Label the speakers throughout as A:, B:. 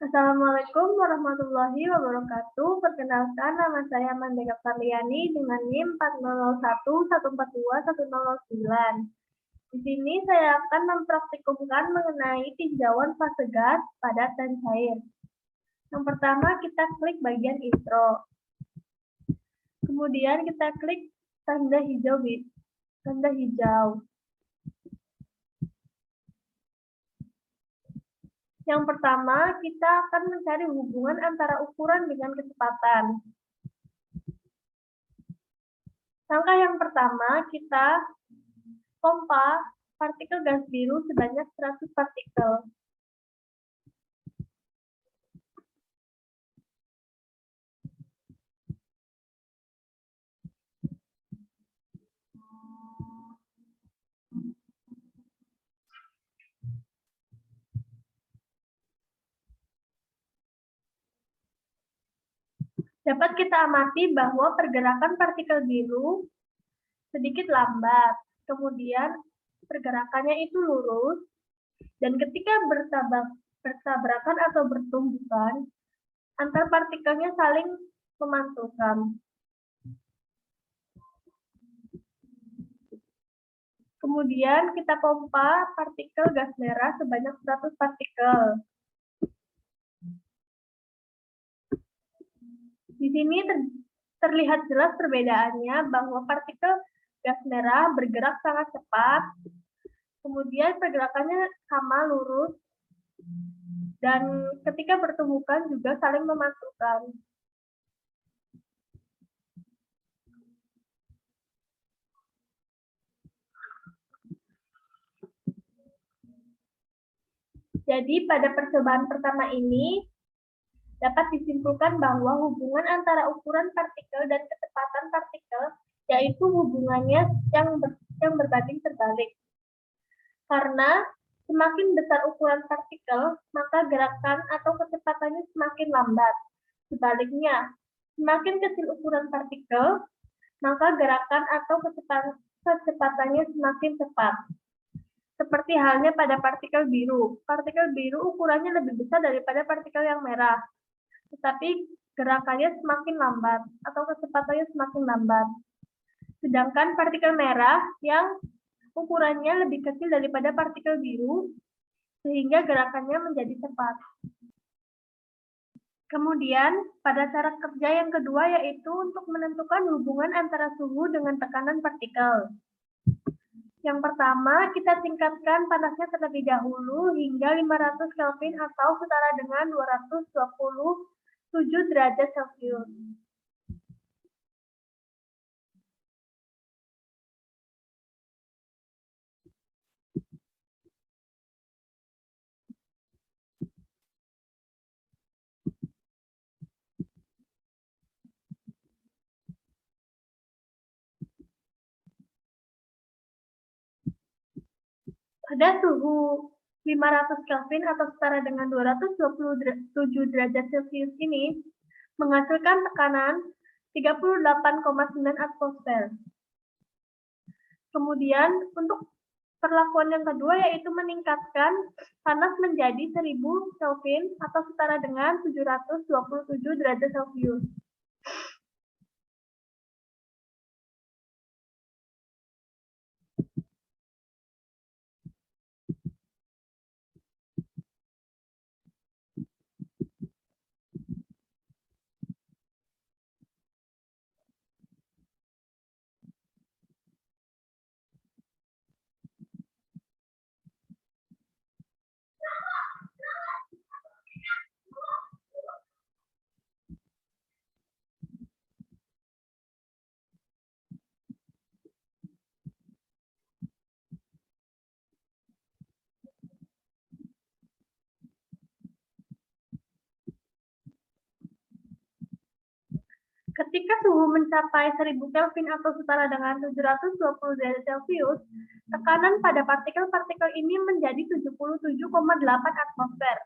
A: Assalamualaikum warahmatullahi wabarakatuh. Perkenalkan, nama saya Mandega Farliani dengan NIM 4001142109. Di sini saya akan mempraktikumkan mengenai tinjauan fase gas, padat, dan cair. Yang pertama, kita klik bagian intro. Kemudian kita klik tanda hijau. Yang pertama, kita akan mencari hubungan antara ukuran dengan kecepatan. Langkah yang pertama, kita pompa partikel gas biru sebanyak 100 partikel. Dapat kita amati bahwa pergerakan partikel biru sedikit lambat, kemudian pergerakannya itu lurus, dan ketika bertabrakan atau bertumbukan, antar partikelnya saling memantulkan. Kemudian kita pompa partikel gas merah sebanyak 100 partikel. Di sini terlihat jelas perbedaannya bahwa partikel gas merah bergerak sangat cepat, kemudian pergerakannya sama lurus, dan ketika bertumbukan juga saling memantulkan. Jadi pada percobaan pertama ini dapat disimpulkan bahwa hubungan antara ukuran partikel dan kecepatan partikel yaitu hubungannya yang berbanding terbalik. Karena semakin besar ukuran partikel, maka gerakan atau kecepatannya semakin lambat. Sebaliknya, semakin kecil ukuran partikel, maka gerakan atau kecepatannya semakin cepat. Seperti halnya pada partikel biru. Partikel biru ukurannya lebih besar daripada partikel yang merah, tetapi gerakannya semakin lambat atau kecepatannya semakin lambat. Sedangkan partikel merah yang ukurannya lebih kecil daripada partikel biru, sehingga gerakannya menjadi cepat. Kemudian, pada cara kerja yang kedua yaitu untuk menentukan hubungan antara suhu dengan tekanan partikel. Yang pertama, kita tingkatkan panasnya terlebih dahulu hingga 500 Kelvin atau setara dengan 227 derajat Celcius. Pada suhu 500 Kelvin atau setara dengan 227 derajat Celcius ini menghasilkan tekanan 38,9 atmosfer. Kemudian untuk perlakuan yang kedua yaitu meningkatkan panas menjadi 1000 Kelvin atau setara dengan 727 derajat Celcius. Ketika suhu mencapai 1000 Kelvin atau setara dengan 720 derajat Celcius, tekanan pada partikel-partikel ini menjadi 77,8 atmosfer.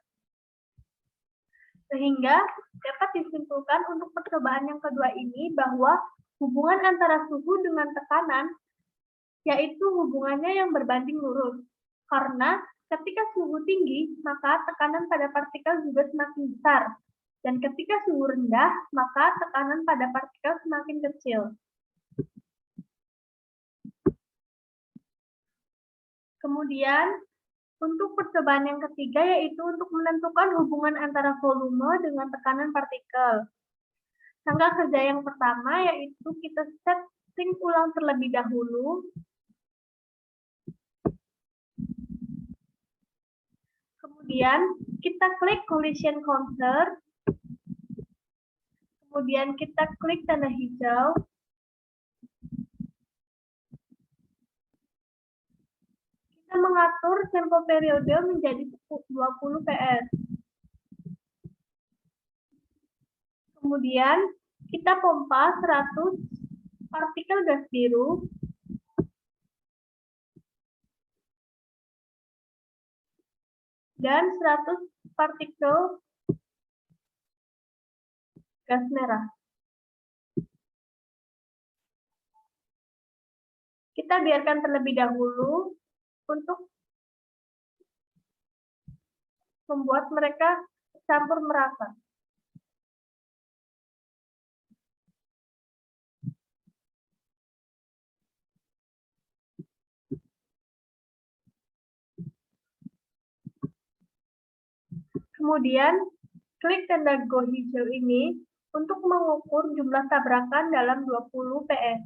A: Sehingga dapat disimpulkan untuk percobaan yang kedua ini bahwa hubungan antara suhu dengan tekanan yaitu hubungannya yang berbanding lurus. Karena Ketika suhu tinggi, maka tekanan pada partikel juga semakin besar. Dan ketika suhu rendah, maka tekanan pada partikel semakin kecil. Kemudian, untuk percobaan yang ketiga yaitu untuk menentukan hubungan antara volume dengan tekanan partikel. Tanggal kerja yang pertama yaitu kita setting ulang terlebih dahulu. Kemudian kita klik collision counter. Kemudian kita klik tanda hijau. Kita mengatur tempo periode menjadi 20 ps. Kemudian kita pompa 100 partikel gas biru. Dan 100 partikel gas merah. Kita biarkan terlebih dahulu untuk membuat mereka campur merata. Kemudian, klik tanda go hijau ini untuk mengukur jumlah tabrakan dalam 20 ps.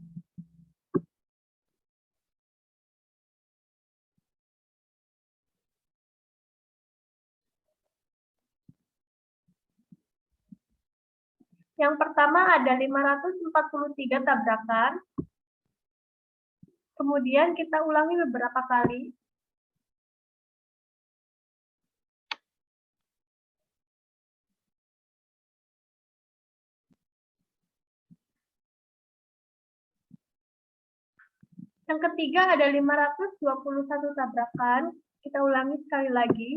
A: Yang pertama ada 543 tabrakan. Kemudian kita ulangi beberapa kali. Yang ketiga ada 521 tabrakan. Kita ulangi sekali lagi.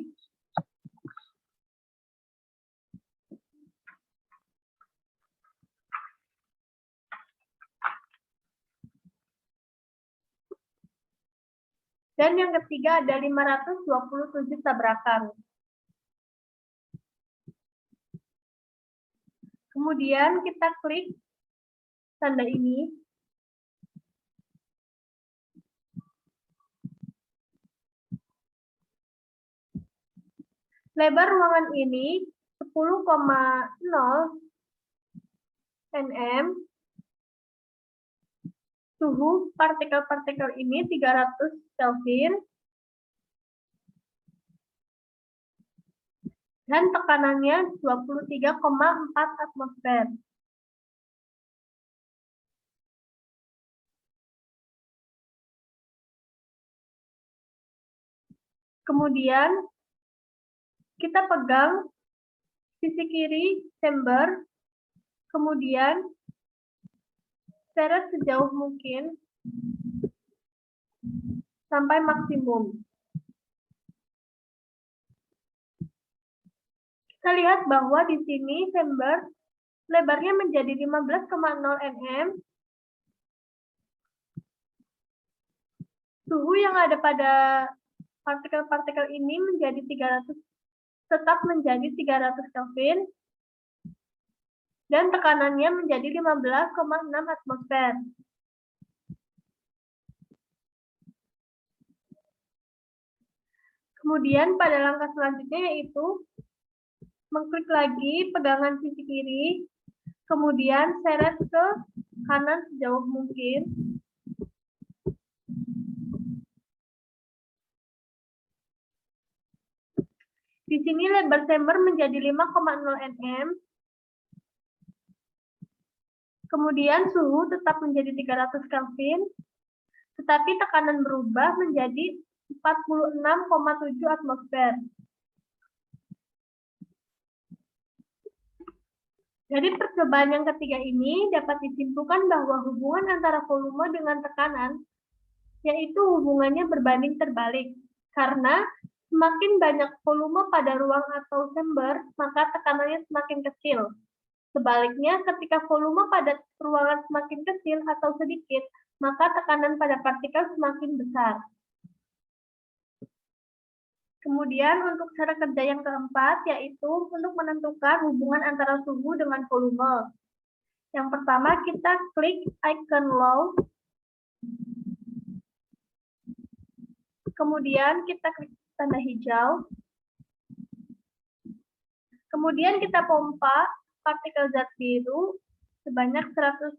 A: Dan yang ketiga ada 527 tabrakan. Kemudian kita klik tanda ini. Lebar ruangan ini 10,0 nm. Suhu partikel-partikel ini 300 Kelvin. Dan tekanannya 23,4 atmosfer. Kemudian kita pegang sisi kiri chamber, kemudian seret sejauh mungkin sampai maksimum. Kita lihat bahwa di sini chamber lebarnya menjadi 15,0 nm. Suhu yang ada pada partikel-partikel ini tetap menjadi 300 Kelvin. Dan tekanannya menjadi 15,6 atmosfer. Kemudian pada langkah selanjutnya yaitu mengklik lagi pegangan sisi kiri, kemudian seret ke kanan sejauh mungkin. Di sini lebar chamber menjadi 5,0 nm. Kemudian suhu tetap menjadi 300 Kelvin, tetapi tekanan berubah menjadi 46,7 atmosfer. Dari percobaan yang ketiga ini dapat disimpulkan bahwa hubungan antara volume dengan tekanan yaitu hubungannya berbanding terbalik. Karena semakin banyak volume pada ruang atau chamber, maka tekanannya semakin kecil. Sebaliknya, ketika volume pada ruangan semakin kecil atau sedikit, maka tekanan pada partikel semakin besar. Kemudian untuk cara kerja yang keempat yaitu untuk menentukan hubungan antara suhu dengan volume. Yang pertama kita klik icon law. Kemudian kita klik tanda hijau. Kemudian kita pompa partikel zat biru sebanyak 100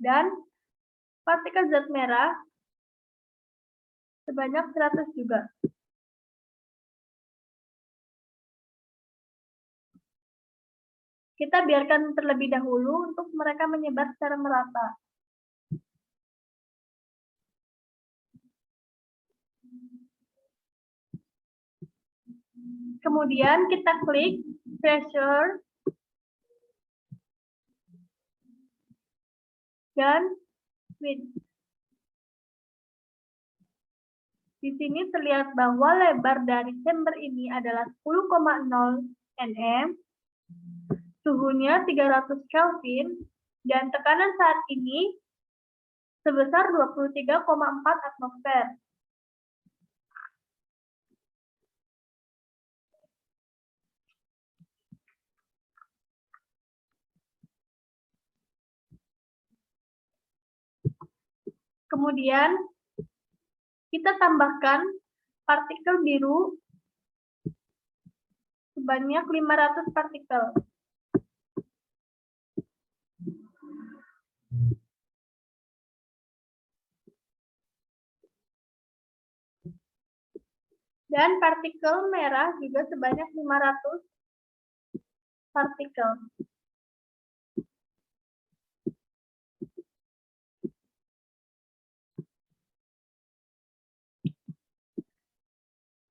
A: dan partikel zat merah sebanyak 100 juga. Kita biarkan terlebih dahulu untuk mereka menyebar secara merata. Kemudian kita klik pressure dan width. Di sini terlihat bahwa lebar dari chamber ini adalah 10,0 nm, suhunya 300 Kelvin, dan tekanan saat ini sebesar 23,4 atmosfer. Kemudian kita tambahkan partikel biru sebanyak 500 partikel. Dan partikel merah juga sebanyak 500 partikel.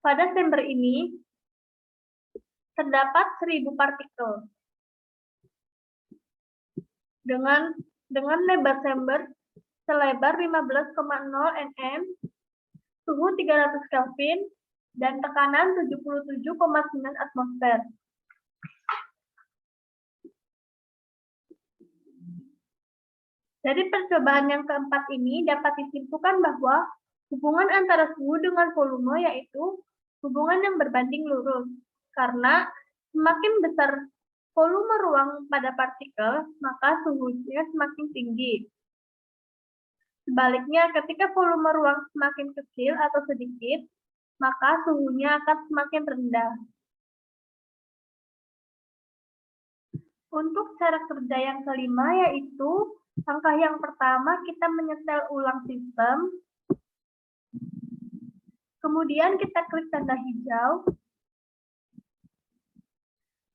A: Pada chamber ini terdapat 1000 partikel. Dengan lebar chamber selebar 15,0 nm, suhu 300 Kelvin, dan tekanan 77,9 atmosfer. Dari percobaan yang keempat ini dapat disimpulkan bahwa hubungan antara suhu dengan volume yaitu hubungan yang berbanding lurus. Karena semakin besar volume ruang pada partikel, maka suhunya semakin tinggi. Sebaliknya, ketika volume ruang semakin kecil atau sedikit, maka suhunya akan semakin rendah. Untuk cara kerja yang kelima yaitu langkah yang pertama kita menyetel ulang sistem. Kemudian kita klik tanda hijau.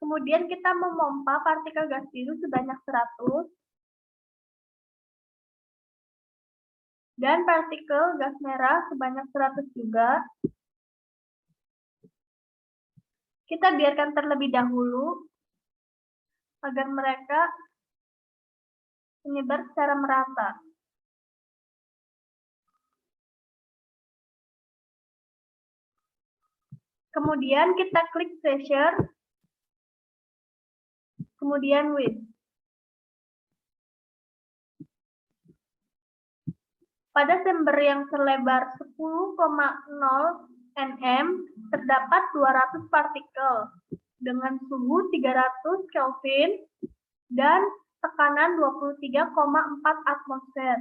A: Kemudian kita memompa partikel gas biru sebanyak 100. Dan partikel gas merah sebanyak 100 juga. Kita biarkan terlebih dahulu agar mereka menyebar secara merata. Kemudian kita klik pressure, kemudian width. Pada chamber yang selebar 10,0 nm terdapat 200 partikel dengan suhu 300 Kelvin dan tekanan 23,4 atmosfer.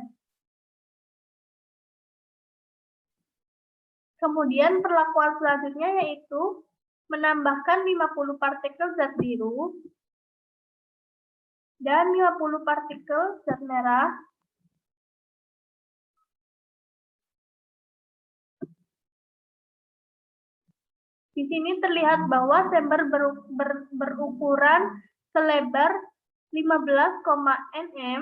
A: Kemudian perlakuan selanjutnya yaitu menambahkan 50 partikel zat biru dan 50 partikel zat merah. Di sini terlihat bahwa chamber berukuran selebar 15, nm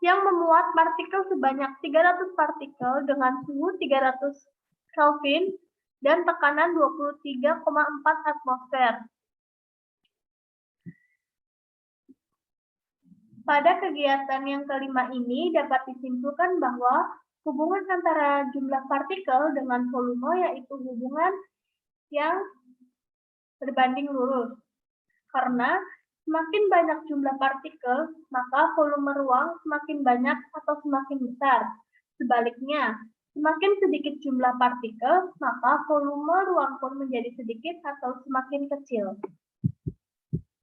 A: yang memuat partikel sebanyak 300 partikel dengan suhu 300 Kelvin dan tekanan 23,4 atmosfer. Pada kegiatan yang kelima ini dapat disimpulkan bahwa hubungan antara jumlah partikel dengan volume yaitu hubungan yang berbanding lurus. Karena Semakin banyak jumlah partikel, maka volume ruang semakin banyak atau semakin besar. Sebaliknya, semakin sedikit jumlah partikel, maka volume ruang pun menjadi sedikit atau semakin kecil.